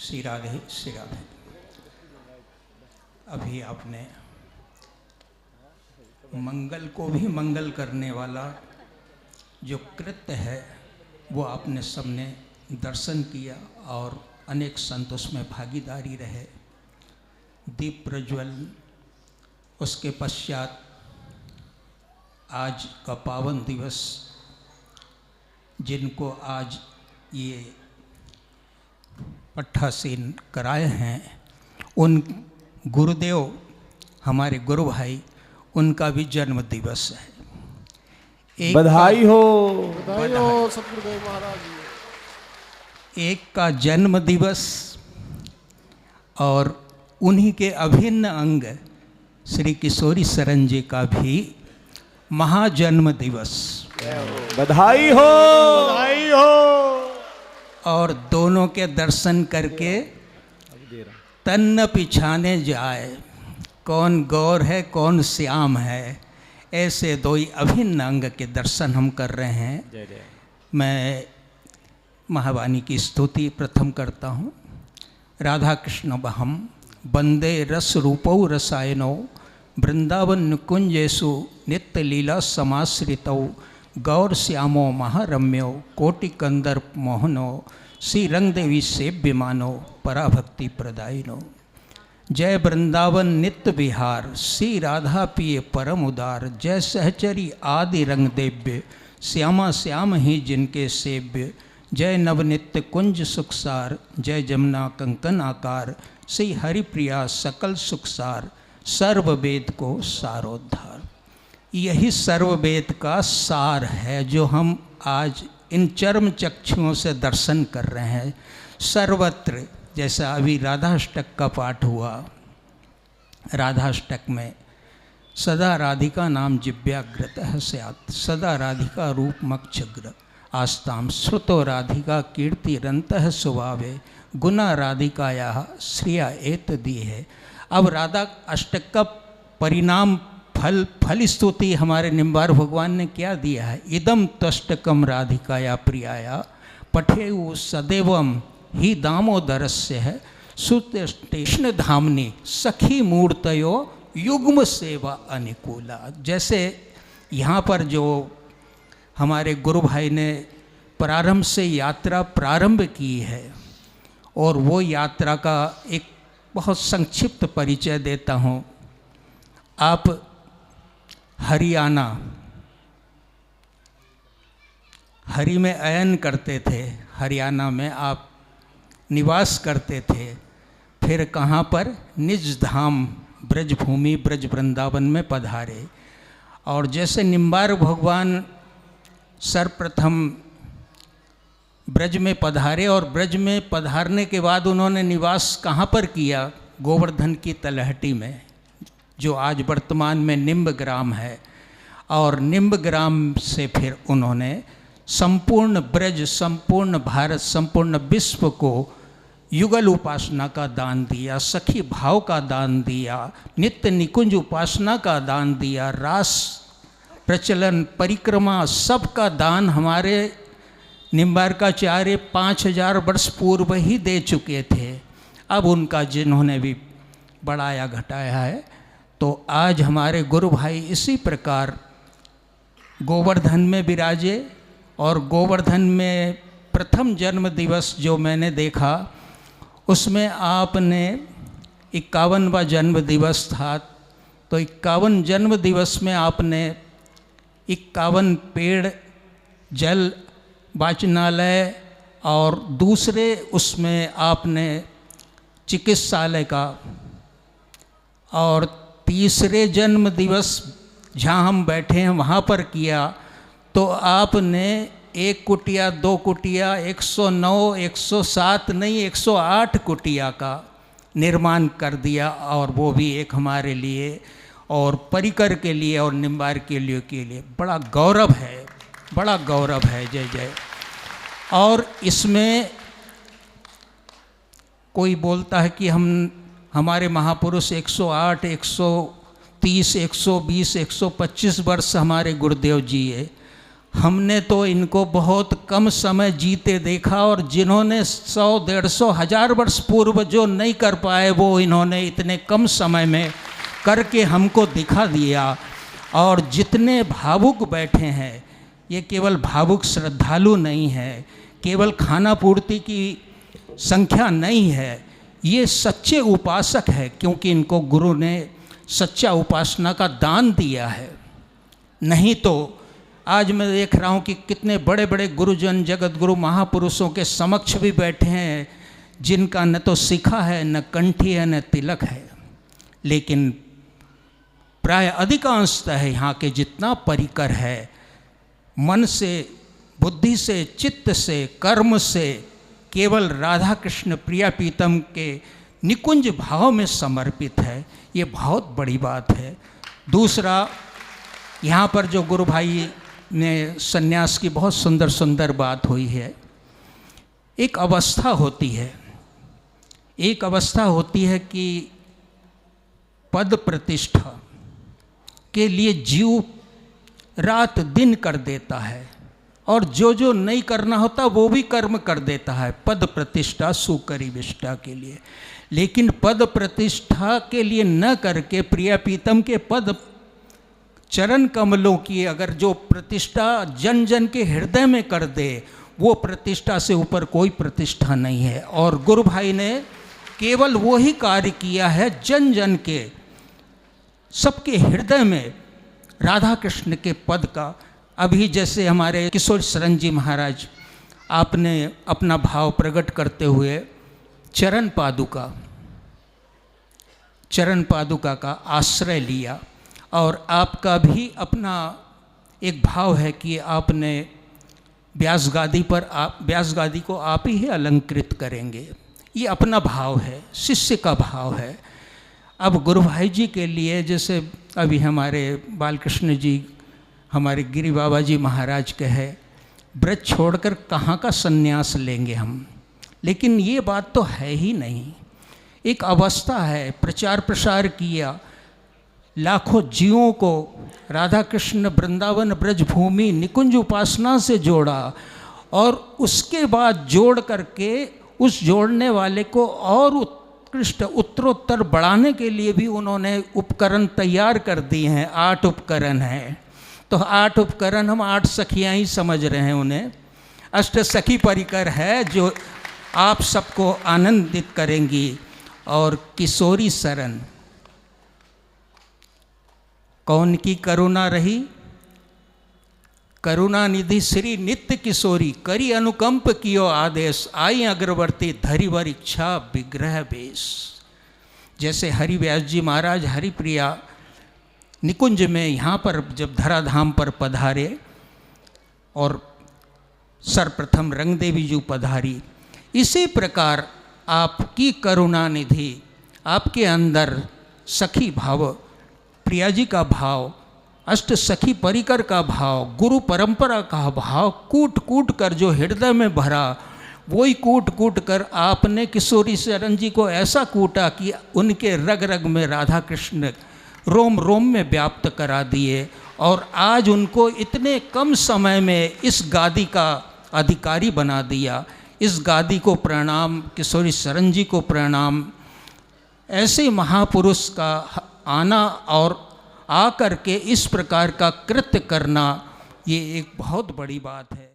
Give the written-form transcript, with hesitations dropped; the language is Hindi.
श्री राधे श्री राधे। अभी आपने मंगल को भी मंगल करने वाला जो कृत्य है वो आपने सबने दर्शन किया और अनेक संत उसमें भागीदारी रहे। दीप प्रज्वल, उसके पश्चात आज का पावन दिवस, जिनको आज ये पट्टासीन कराए हैं, उन गुरुदेव हमारे गुरु भाई, उनका भी जन्म दिवस है। बधाई हो सतगुरुदेव महाराज जी। एक का जन्म दिवस और उन्हीं के अभिन्न अंग श्री किशोरी शरण जी का भी महाजन्म दिवस। बधाई हो बधाई हो। और दोनों के दर्शन करके तन्न पिछाने जाए, कौन गौर है कौन श्याम है, ऐसे दो ही अभिन्न अंग के दर्शन हम कर रहे हैं। मैं महावाणी की स्तुति प्रथम करता हूँ। राधा कृष्ण बहम वंदे रस रूपौ रसायनौ वृंदावन निकुंजेषु नित्य लीला समाश्रितौ गौर श्यामो महारम्यो कोटि कंदर्प मोहनो श्री रंगदेवी सेव्यमानो पराभक्ति प्रदायिनो। जय वृंदावन नित्य विहार श्री राधा पिय परम उदार। जय सहचरी आदि रंग देव्य श्यामा श्याम ही जिनके सेव्य। जय नवनित्य कुंज सुखसार जय जमुना कंकन आकार श्री हरिप्रिया सकल सुखसार सर्व वेद को सारोद्धार। यही सर्व वेद का सार है जो हम आज इन चर्म चक्षुओं से दर्शन कर रहे हैं। सर्वत्र, जैसा अभी राधाष्टक का पाठ हुआ, राधाष्टक में सदा राधिका नाम जिव्याग्रतः स्यात् सदा राधिका रूप मक्षग्र आस्ताम श्रुतो राधिका कीर्तिरंतः स्वभावे गुना राधिकाया श्रिया एतदी है। अब राधा अष्टक का परिणाम फल स्तुति हमारे निम्बार भगवान ने क्या दिया है। इदम तष्टकम राधिकाया प्रियाया पठेयु सदैवम ही दामोदरस्य है सुतेष्ण धामनी सखी मूर्तयो युग्म सेवा अनुकूला। जैसे यहाँ पर जो हमारे गुरु भाई ने प्रारंभ से यात्रा प्रारंभ की है, और वो यात्रा का एक बहुत संक्षिप्त परिचय देता हूँ। आप हरियाणा हरि में अयन करते थे, हरियाणा में आप निवास करते थे, फिर कहाँ पर निज धाम ब्रजभूमि ब्रज वृंदावन में पधारे। और जैसे निम्बार भगवान सर्वप्रथम ब्रज में पधारे और ब्रज में पधारने के बाद उन्होंने निवास कहाँ पर किया, गोवर्धन की तलहटी में, जो आज वर्तमान में निम्ब ग्राम है। और निम्ब ग्राम से फिर उन्होंने संपूर्ण ब्रज, संपूर्ण भारत, संपूर्ण विश्व को युगल उपासना का दान दिया, सखी भाव का दान दिया, नित्य निकुंज उपासना का दान दिया, रास प्रचलन परिक्रमा सबका दान हमारे निम्बारकाचार्य 5000 वर्ष पूर्व ही दे चुके थे। अब उनका जिन्होंने भी बढ़ाया घटाया है। तो आज हमारे गुरु भाई इसी प्रकार गोवर्धन में विराजे। और गोवर्धन में प्रथम जन्म दिवस जो मैंने देखा, उसमें आपने 51वां जन्म दिवस था। तो 51 जन्म दिवस में आपने 51 पेड़, जल, वाचनालय और दूसरे उसमें आपने चिकित्सालय का, और तीसरे जन्म दिवस जहाँ हम बैठे हैं वहाँ पर किया। तो आपने 1 कुटिया, 2 कुटिया, 109, 107 नहीं 108 कुटिया का निर्माण कर दिया। और वो भी एक हमारे लिए और परिकर के लिए और निम्बार के लिए बड़ा गौरव है, बड़ा गौरव है। जय जय। और इसमें कोई बोलता है कि हमारे महापुरुष 108, 130, 120, 125 वर्ष हमारे गुरुदेव जी है। हमने तो इनको बहुत कम समय जीते देखा, और जिन्होंने 100, 150, 1000 वर्ष पूर्व जो नहीं कर पाए वो इन्होंने इतने कम समय में करके हमको दिखा दिया। और जितने भावुक बैठे हैं, ये केवल भावुक श्रद्धालु नहीं है, केवल खाना पूर्ति की संख्या नहीं है, ये सच्चे उपासक है, क्योंकि इनको गुरु ने सच्चा उपासना का दान दिया है। नहीं तो आज मैं देख रहा हूँ कि कितने बड़े बड़े गुरुजन, जगत गुरु महापुरुषों के समक्ष भी बैठे हैं, जिनका न तो शिखा है, न कंठी है, न तिलक है, लेकिन प्राय अधिकांशतः है यहाँ के जितना परिकर है, मन से, बुद्धि से, चित्त से, कर्म से केवल राधा कृष्ण प्रिया प्रीतम के निकुंज भाव में समर्पित है। ये बहुत बड़ी बात है। दूसरा, यहाँ पर जो गुरु भाई ने सन्यास की बहुत सुंदर सुंदर बात हुई है। एक अवस्था होती है, एक अवस्था होती है कि पद प्रतिष्ठा के लिए जीव रात दिन कर देता है, और जो जो नहीं करना होता वो भी कर्म कर देता है पद प्रतिष्ठा सुकरी विष्ठा के लिए। लेकिन पद प्रतिष्ठा के लिए न करके प्रिया प्रीतम के पद चरण कमलों की अगर जो प्रतिष्ठा जन जन के हृदय में कर दे, वो प्रतिष्ठा से ऊपर कोई प्रतिष्ठा नहीं है। और गुरु भाई ने केवल वो ही कार्य किया है, जन जन के सबके हृदय में राधा कृष्ण के पद का। अभी जैसे हमारे किशोर शरण जी महाराज, आपने अपना भाव प्रकट करते हुए चरण पादुका का आश्रय लिया, और आपका भी अपना एक भाव है कि आपने व्यास गादी को आप ही अलंकृत करेंगे। ये अपना भाव है, शिष्य का भाव है। अब गुरु भाई जी के लिए, जैसे अभी हमारे बालकृष्ण जी, हमारे गिरी बाबा जी महाराज कहे, ब्रज छोड़कर कहाँ का सन्यास लेंगे हम, लेकिन ये बात तो है ही नहीं। एक अवस्था है, प्रचार प्रसार किया, लाखों जीवों को राधा कृष्ण वृंदावन ब्रजभूमि निकुंज उपासना से जोड़ा, और उसके बाद जोड़ करके उस जोड़ने वाले को और उत्कृष्ट उत्तरोत्तर बढ़ाने के लिए भी उन्होंने उपकरण तैयार कर दिए हैं। 8 उपकरण हैं, तो 8 उपकरण हम 8 सखियाँ ही समझ रहे हैं उन्हें। अष्ट सखी परिकर है जो आप सबको आनंदित करेंगी। और किशोरी शरण, कौन की करुणा रही, करुणा निधि श्री नित्य किशोरी, करी अनुकंप कियो आदेश, आई अग्रवर्ती धरिवर इच्छा विग्रह बेश। जैसे हरिव्यास जी महाराज हरिप्रिया निकुंज में यहाँ पर जब धराधाम पर पधारे और सर्वप्रथम रंगदेवी जी पधारी, इसी प्रकार आपकी करुणा निधि, आपके अंदर सखी भाव, प्रिया जी का भाव, अष्ट सखी परिकर का भाव, गुरु परंपरा का भाव कूट कूट कर जो हृदय में भरा, वही कूट कूट कर आपने किशोरी शरण जी को ऐसा कूटा कि उनके रग रग में राधा कृष्ण रोम रोम में व्याप्त करा दिए। और आज उनको इतने कम समय में इस गादी का अधिकारी बना दिया। इस गादी को प्रणाम, किशोरी शरण जी को प्रणाम। ऐसे महापुरुष का आना और आकर के इस प्रकार का कृत्य करना, ये एक बहुत बड़ी बात है।